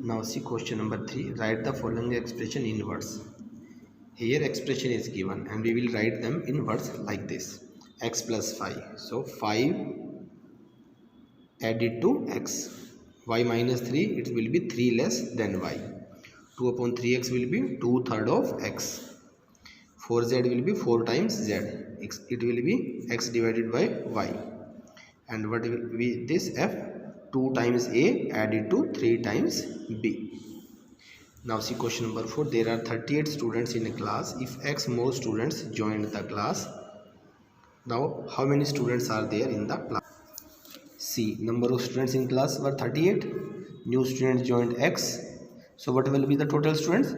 Now see question number 3. Write the following expression in words. Here expression is given and we will write them in words like this. X plus 5. So 5 added to x. Y minus 3, it will be 3 less than y. 2 upon 3x will be 2/3 of x. 4z will be 4 times z. It will be x divided by y. And what will be this f? 2 times a added to 3 times b. Now see question number 4. There are 38 students in a class. If x more students joined the class, now how many students are there in the class? See, number of students in class were 38. New students joined x. So what will be the total students?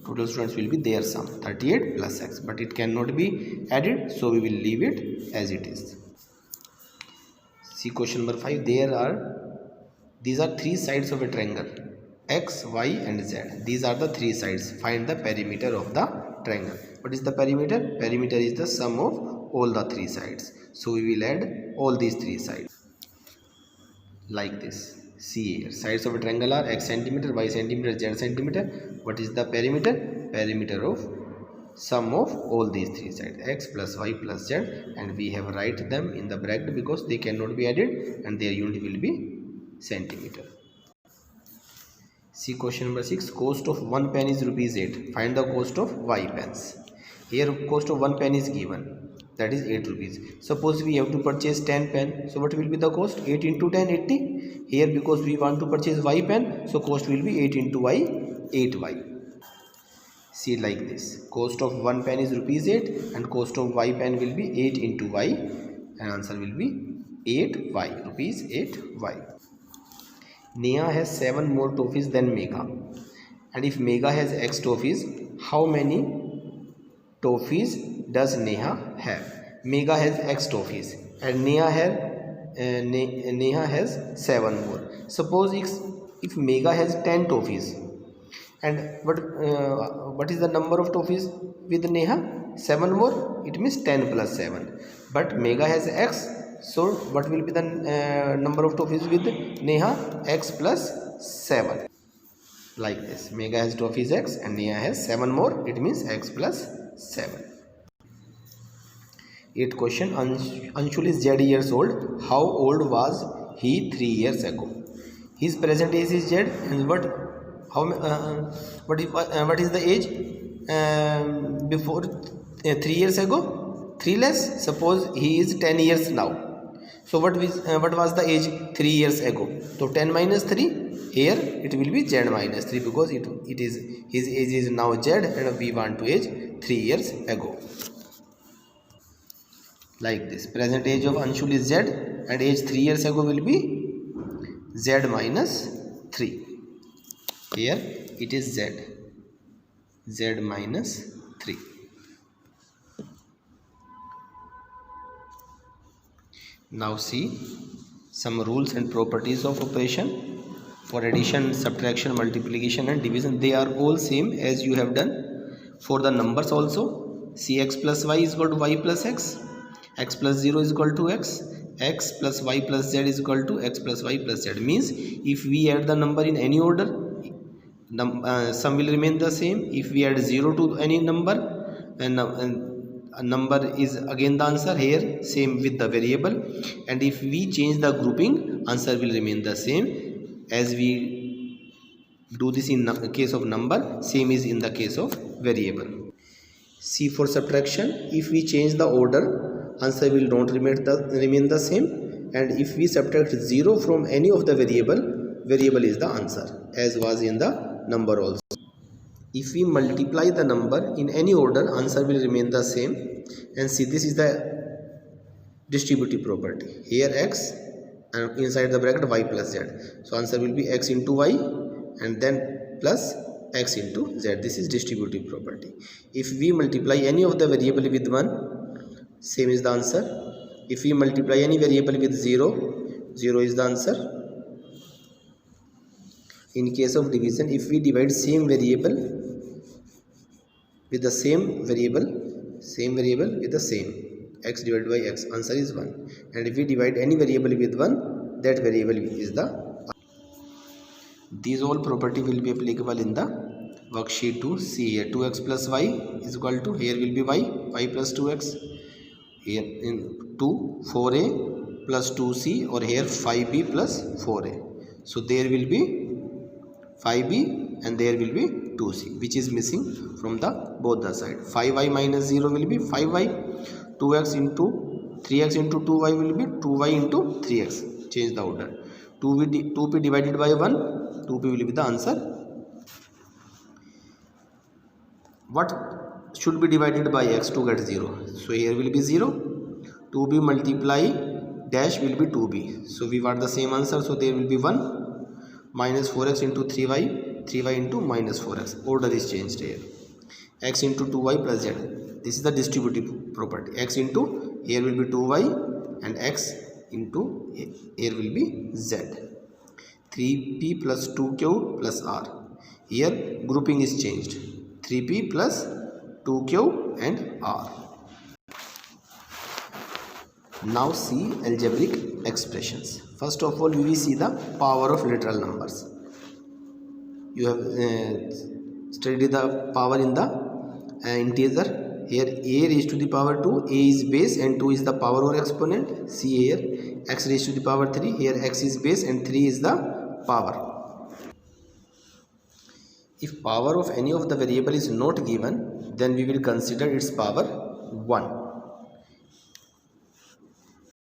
Total students will be their sum, 38 plus x. But it cannot be added, so we will leave it as it is. See question number 5. These are three sides of a triangle, x, y and z. These are the three sides. Find the perimeter of the triangle. What is the perimeter? Perimeter is the sum of all the three sides. So we will add all these three sides like this. See here, sides of a triangle are x centimeter, y centimeter, z centimeter. What is the perimeter? Perimeter of sum of all these three sides, x plus y plus z, and we have write them in the bracket because they cannot be added and their unit will be centimeter. See question number 6. Cost of 1 pen is rupees 8. Find the cost of y pens. Here cost of 1 pen is given, that is 8 rupees. Suppose we have to purchase 10 pen. So what will be the cost? 8 into 10, 80. Here because we want to purchase y pen, so cost will be 8 into y, 8y. See like this. Cost of 1 pen is rupees 8 and cost of y pen will be 8 into y and answer will be 8y, rupees 8y. Neha has 7 more toffees than Megha, and if Megha has x toffees, how many toffees does Neha have? Megha has x toffees and Neha has 7 more. Suppose if Megha has 10 toffees, and what is the number of toffees with Neha? 7 more. It means 10 plus 7. But Megha has x. So what will be the number of toffees with Neha? X plus 7. Like this. Megha has toffees x and Neha has 7 more. It means x plus 7. 8th question. Anshul is z years old. How old was he 3 years ago? His present age is z, and what is the age before 3 years ago? 3 less. Suppose he is 10 years now. So what was the age 3 years ago? So 10 minus 3. Here it will be z minus 3 because it is his age is now z and we want to age 3 years ago. Like this. Present age of Anshul is z and age 3 years ago will be z minus 3. Here it is z minus 3. Now see some rules and properties of operation for addition, subtraction, multiplication and division. They are all same as you have done for the numbers also. See, x plus y is equal to y plus x plus 0 is equal to x plus y plus z is equal to x plus y plus z. Means if we add the number in any order, sum will remain the same. If we add 0 to any number, and a number is again the answer. Here same with the variable, and if we change the grouping, answer will remain the same. As we do this in the case of number, same is in the case of variable. See, for subtraction, if we change the order, answer will not remain the same, and if we subtract 0 from any of the variable is the answer, as was in the number also. If we multiply the number in any order, answer will remain the same. And see, this is the distributive property. Here x and inside the bracket y plus z. So answer will be x into y and then plus x into z. This is distributive property. If we multiply any of the variable with 1, same is the answer. If we multiply any variable with 0, 0 is the answer. In case of division, if we divide same variable with the same variable with the same, x divided by x, answer is 1. And if we divide any variable with 1, that variable is the these all property will be applicable in the worksheet to see here. 2x plus y is equal to, here will be y plus 2x, here in 2 4a plus 2c, or here 5b plus 4a. So there will be 5b and there will be 2c, which is missing from the both the side. 5y minus 0 will be 5y, 2x into 3x into 2y will be 2y into 3x. Change the order. 2p divided by 1, 2p will be the answer. What should be divided by x to get 0? So here will be 0. 2b multiply dash will be 2b. So we want the same answer. So there will be 1 minus 4x into 3y, 3y into minus 4x. Order is changed here. X into 2y plus z. This is the distributive property. X into, here will be 2y, and x into, here will be z. 3p plus 2q plus r. Here grouping is changed. 3p plus 2q and r. Now see algebraic expressions. First of all, we will see the power of literal numbers. You have studied the power in the integer. Here a raised to the power 2, a is base and 2 is the power or exponent. See here, x raised to the power 3, here x is base and 3 is the power. If power of any of the variable is not given, then we will consider its power 1.